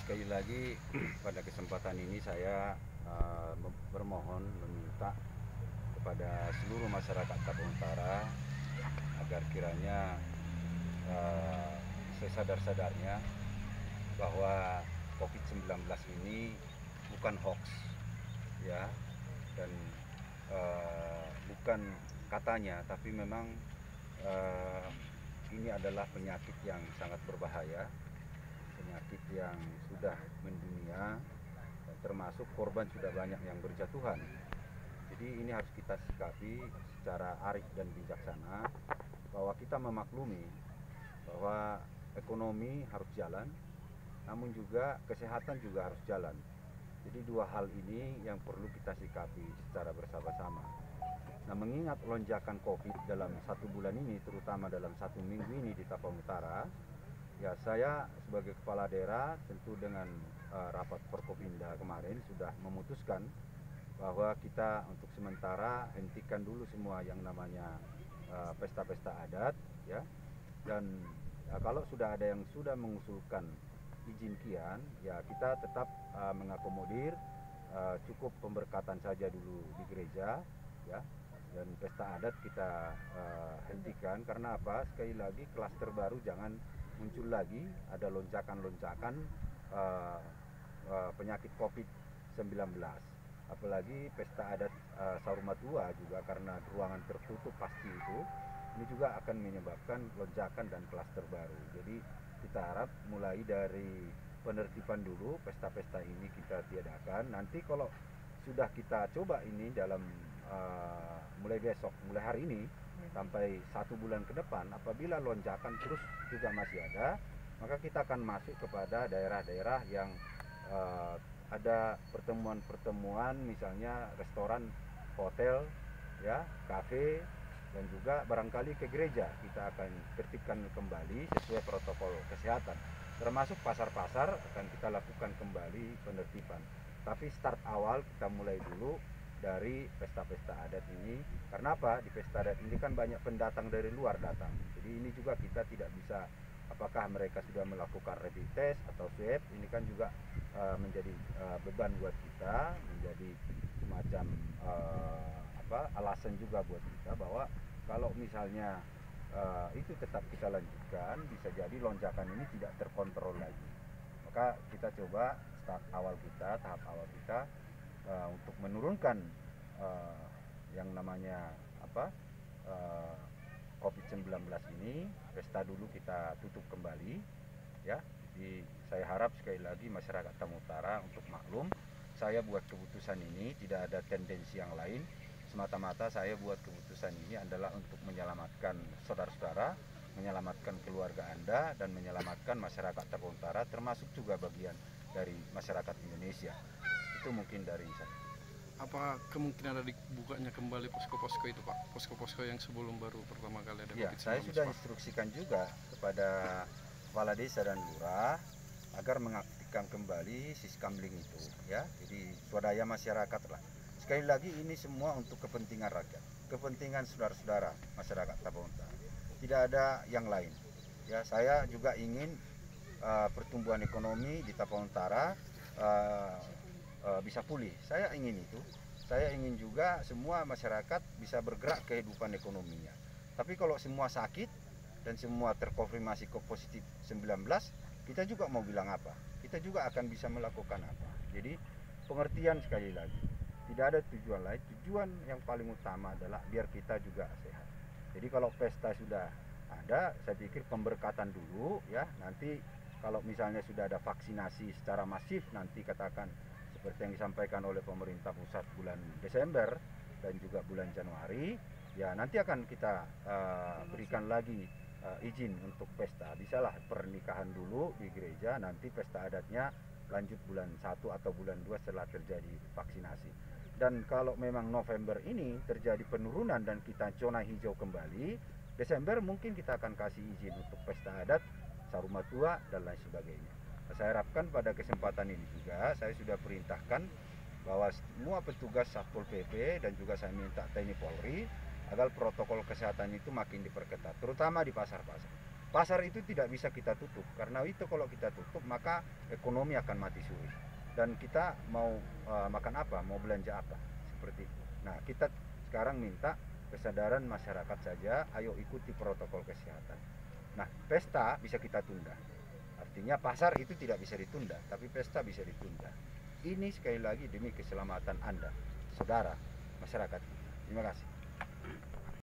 sekali lagi pada kesempatan ini saya bermohon meminta kepada seluruh masyarakat Tapang Utara agar kiranya sesadar-sadarnya bahwa COVID-19 ini bukan hoax, ya, dan bukan katanya, tapi memang ini adalah penyakit yang sangat berbahaya, penyakit yang sudah mendunia, termasuk korban sudah banyak yang berjatuhan. Jadi ini harus kita sikapi secara arif dan bijaksana, bahwa kita memaklumi bahwa ekonomi harus jalan, namun juga kesehatan juga harus jalan. Jadi dua hal ini yang perlu kita sikapi secara bersama-sama. Nah, mengingat lonjakan COVID dalam 1 bulan ini, terutama dalam 1 minggu ini di Tapang Utara, ya saya sebagai kepala daerah tentu dengan rapat Forkopimda kemarin sudah memutuskan bahwa kita untuk sementara hentikan dulu semua yang namanya pesta-pesta adat, ya. Dan kalau sudah ada yang sudah mengusulkan izin kian, ya kita tetap mengakomodir, cukup pemberkatan saja dulu di gereja, ya. Dan pesta adat kita hentikan karena apa? Sekali lagi klaster baru jangan muncul lagi, ada lonjakan-lonjakan penyakit COVID-19. Apalagi pesta adat Sarumatua juga karena ruangan tertutup pasti itu, ini juga akan menyebabkan lonjakan dan klaster baru. Jadi kita harap mulai dari penertiban dulu, pesta-pesta ini kita tiadakan. Nanti kalau sudah kita coba ini dalam mulai besok, mulai hari ini sampai 1 bulan ke depan, apabila lonjakan terus juga masih ada, maka kita akan masuk kepada daerah-daerah yang ada pertemuan-pertemuan, misalnya restoran, hotel, ya, kafe, dan juga barangkali ke gereja. Kita akan tertibkan kembali sesuai protokol kesehatan. Termasuk pasar-pasar akan kita lakukan kembali penertiban. Tapi start awal kita mulai dulu dari pesta-pesta adat ini. Karena apa? Di pesta adat ini kan banyak pendatang dari luar datang. Jadi ini juga kita tidak bisa, apakah mereka sudah melakukan rapid test atau swab. Ini kan juga menjadi beban buat kita, menjadi semacam alasan juga buat kita bahwa kalau misalnya itu tetap kita lanjutkan, bisa jadi lonjakan ini tidak terkontrol lagi. Maka kita coba tahap awal kita untuk menurunkan yang namanya COVID-19 ini, pesta dulu kita tutup kembali, ya. Jadi saya harap sekali lagi masyarakat Tapang Utara untuk maklum, saya buat keputusan ini tidak ada tendensi yang lain. Semata-mata saya buat keputusan ini adalah untuk menyelamatkan saudara-saudara, menyelamatkan keluarga Anda, dan menyelamatkan masyarakat Tapang Utara, termasuk juga bagian dari masyarakat Indonesia. Itu mungkin dari saya. Apa kemungkinan ada dibukanya kembali posko-posko itu, Pak? Posko-posko yang sebelum baru pertama kali ada Ya, COVID-19, saya sudah Pak? instruksikan juga kepada kepala desa dan lurah agar mengaktifkan kembali siskamling itu, ya. Jadi swadaya masyarakat lah. Sekali lagi ini semua untuk kepentingan rakyat, kepentingan saudara-saudara masyarakat Tapang Utara. Tidak ada yang lain. Ya, saya juga ingin pertumbuhan ekonomi di Tapang Utara bisa pulih. Saya ingin itu. Saya ingin juga semua masyarakat bisa bergerak kehidupan ekonominya. Tapi kalau semua sakit dan semua terkonfirmasi positif 19, kita juga mau bilang apa? Kita juga akan bisa melakukan apa? Jadi pengertian sekali lagi, tidak ada tujuan lain. Tujuan yang paling utama adalah biar kita juga sehat. Jadi kalau pesta sudah ada, saya pikir pemberkatan dulu, ya. Nanti kalau misalnya sudah ada vaksinasi secara masif, nanti katakan seperti yang disampaikan oleh pemerintah pusat bulan Desember dan juga bulan Januari, ya nanti akan kita berikan lagi izin untuk pesta. Bisalah pernikahan dulu di gereja, nanti pesta adatnya lanjut bulan 1 atau bulan 2 setelah terjadi vaksinasi. Dan kalau memang November ini terjadi penurunan dan kita zona hijau kembali, Desember mungkin kita akan kasih izin untuk pesta adat, Sarumatua, dan lain sebagainya. Saya harapkan pada kesempatan ini juga saya sudah perintahkan bahwa semua petugas Satpol PP dan juga saya minta TNI Polri agar protokol kesehatan itu makin diperketat, terutama di pasar-pasar. pasar itu tidak bisa kita tutup, karena itu kalau kita tutup maka ekonomi akan mati suri. Dan kita mau makan apa, mau belanja apa, seperti itu. Nah, kita sekarang minta kesadaran masyarakat saja, ayo ikuti protokol kesehatan. Nah, pesta bisa kita tunda. Artinya pasar itu tidak bisa ditunda, tapi pesta bisa ditunda. Ini sekali lagi demi keselamatan Anda, saudara, masyarakat. Terima kasih.